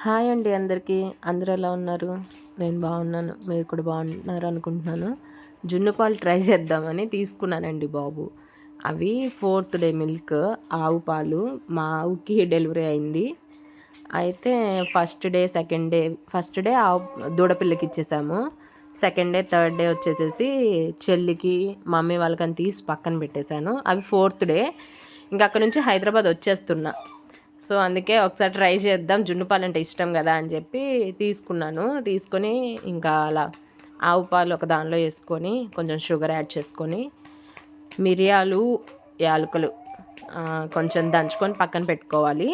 Hi అండి అందరికీ. అందరూ ఎలా ఉన్నారు? నేను బాగున్నాను. మీరు కూడా బాగున్నారు అనుకుంటున్నాను. జున్ను పాలు ట్రై చేద్దామని తీసుకున్నానండి బాబు. అవి 4th డే మిల్క్ ఆవు పాలు. మా ఆవుకి డెలివరీ అయింది. అయితే ఫస్ట్ డే ఆవు దూడపిల్లకి ఇచ్చేసాము. సెకండ్ డే, థర్డ్ డే వచ్చేసేసి చెల్లికి, మమ్మీ వాళ్ళకని తీసి పక్కన పెట్టేశాను. అవి 4th డే. ఇంకా అక్కడ నుంచి హైదరాబాద్ వచ్చేస్తున్నా. సో అందుకే ఒకసారి ట్రై చేద్దాం, జున్ను పాలు అంటే ఇష్టం కదా అని చెప్పి తీసుకున్నాను. తీసుకొని ఇంకా అలా ఆవు పాలు ఒక దానిలో వేసుకొని కొంచెం షుగర్ యాడ్ చేసుకొని మిరియాలు, యాలకులు కొంచెం దంచుకొని పక్కన పెట్టుకోవాలి.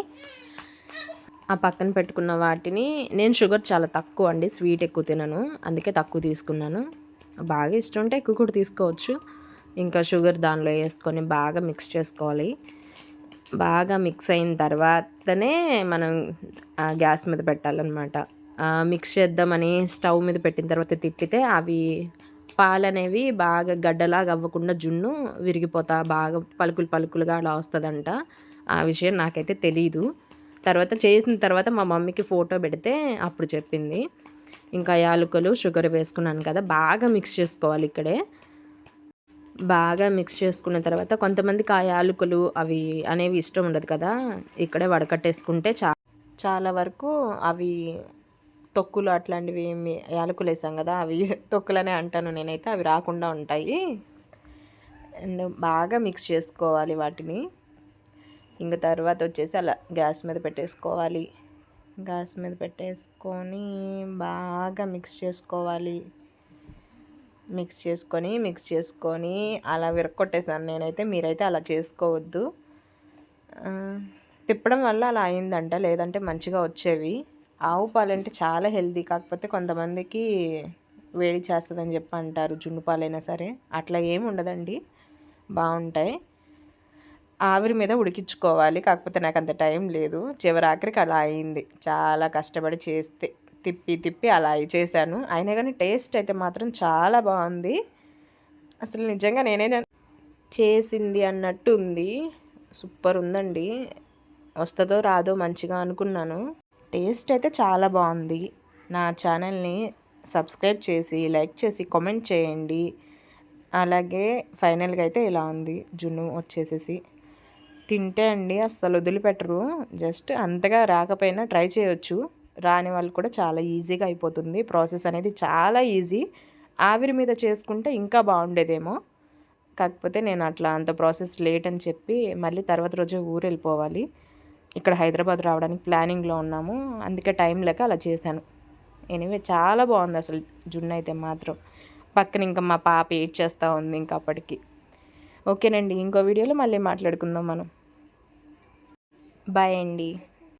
ఆ పక్కన పెట్టుకున్న వాటిని నేను షుగర్ చాలా తక్కువ అండి, స్వీట్ ఎక్కువ తినను, అందుకే తక్కువ తీసుకున్నాను. బాగా ఇష్టం ఉంటే ఎక్కువ కూడా తీసుకోవచ్చు. ఇంకా షుగర్ దానిలో వేసుకొని బాగా మిక్స్ చేసుకోవాలి. బాగా మిక్స్ అయిన తర్వాతనే మనం గ్యాస్ మీద పెట్టాలన్నమాట. మిక్స్ చేద్దామని స్టవ్ మీద పెట్టిన తర్వాత తిప్పితే అవి పాలు అనేవి బాగా గడ్డలాగా అవ్వకుండా జున్ను విరిగిపోతా బాగా పలుకులు పలుకులుగా అలా వస్తుందంట. ఆ విషయం నాకైతే తెలీదు. తర్వాత చేసిన తర్వాత మా మమ్మీకి ఫోటో పెడితే అప్పుడు చెప్పింది. ఇంకా యాలకులు, షుగర్ వేసుకున్నాను కదా, బాగా మిక్స్ చేసుకోవాలి. ఇక్కడే బాగా మిక్స్ చేసుకున్న తర్వాత కొంతమందికి ఆ యాలకులు అవి అనేవి ఇష్టం ఉండదు కదా, ఇక్కడే వడకట్టేసుకుంటే చాలా వరకు అవి తొక్కులు అట్లాంటివి యాలకులు వేసాం కదా, అవి తొక్కులనే అంటాను నేనైతే, అవి రాకుండా ఉంటాయి. అండ్ బాగా మిక్స్ చేసుకోవాలి వాటిని. ఇంకా తర్వాత వచ్చేసి అలా గ్యాస్ మీద పెట్టేసుకోవాలి. గ్యాస్ మీద పెట్టేసుకొని బాగా మిక్స్ చేసుకోవాలి. మిక్స్ చేసుకొని అలా విరక్కొట్టేసాను నేనైతే. మీరైతే అలా చేసుకోవద్దు. తిప్పడం వల్ల అలా అయిందంట, లేదంటే మంచిగా వచ్చేవి. ఆవు పాలంటే చాలా హెల్తీ. కాకపోతే కొంతమందికి వేడి చేస్తుందని చెప్పి అంటారు, జున్ను పాలైనా సరే. అట్లా ఏమి ఉండదండి, బాగుంటాయి. ఆవిరి మీద ఉడికించుకోవాలి. కాకపోతే నాకు అంత టైం లేదు. చివరాఖరికి అలా అయింది. చాలా కష్టపడి చేస్తే తిప్పి అలా చేశాను. అయినా కానీ టేస్ట్ అయితే మాత్రం చాలా బాగుంది. అసలు నిజంగా నేనే చేసింది అన్నట్టు ఉంది. సూపర్ ఉందండి. వస్తుందో రాదో మంచిగా అనుకున్నాను. టేస్ట్ అయితే చాలా బాగుంది. నా ఛానల్ని సబ్స్క్రైబ్ చేసి, లైక్ చేసి, కామెంట్ చేయండి. అలాగే ఫైనల్గా అయితే ఇలా ఉంది జున్ను వచ్చేసేసి. తింటే అండి అస్సలు వదిలిపెట్టరు. జస్ట్ అంతగా రాకపోయినా ట్రై చేయొచ్చు. రాని వాళ్ళు కూడా చాలా ఈజీగా అయిపోతుంది. ప్రాసెస్ అనేది చాలా ఈజీ. ఆవిరి మీద చేసుకుంటే ఇంకా బాగుండేదేమో. కాకపోతే నేను అట్లా అంత ప్రాసెస్ లేట్ అని చెప్పి మళ్ళీ తర్వాత రోజే ఊరు వెళ్ళిపోవాలి. ఇక్కడ హైదరాబాద్ రావడానికి ప్లానింగ్లో ఉన్నాము. అందుకే టైం లేక అలా చేశాను. ఎనీవే చాలా బాగుంది అసలు జున్ను అయితే మాత్రం. పక్కన ఇంకా మా పాప ఏడ్చేస్తూ ఉంది ఇంకా అప్పటికి. ఓకేనండి, ఇంకో వీడియోలో మళ్ళీ మాట్లాడుకుందాం మనం. బాయ్ అండి.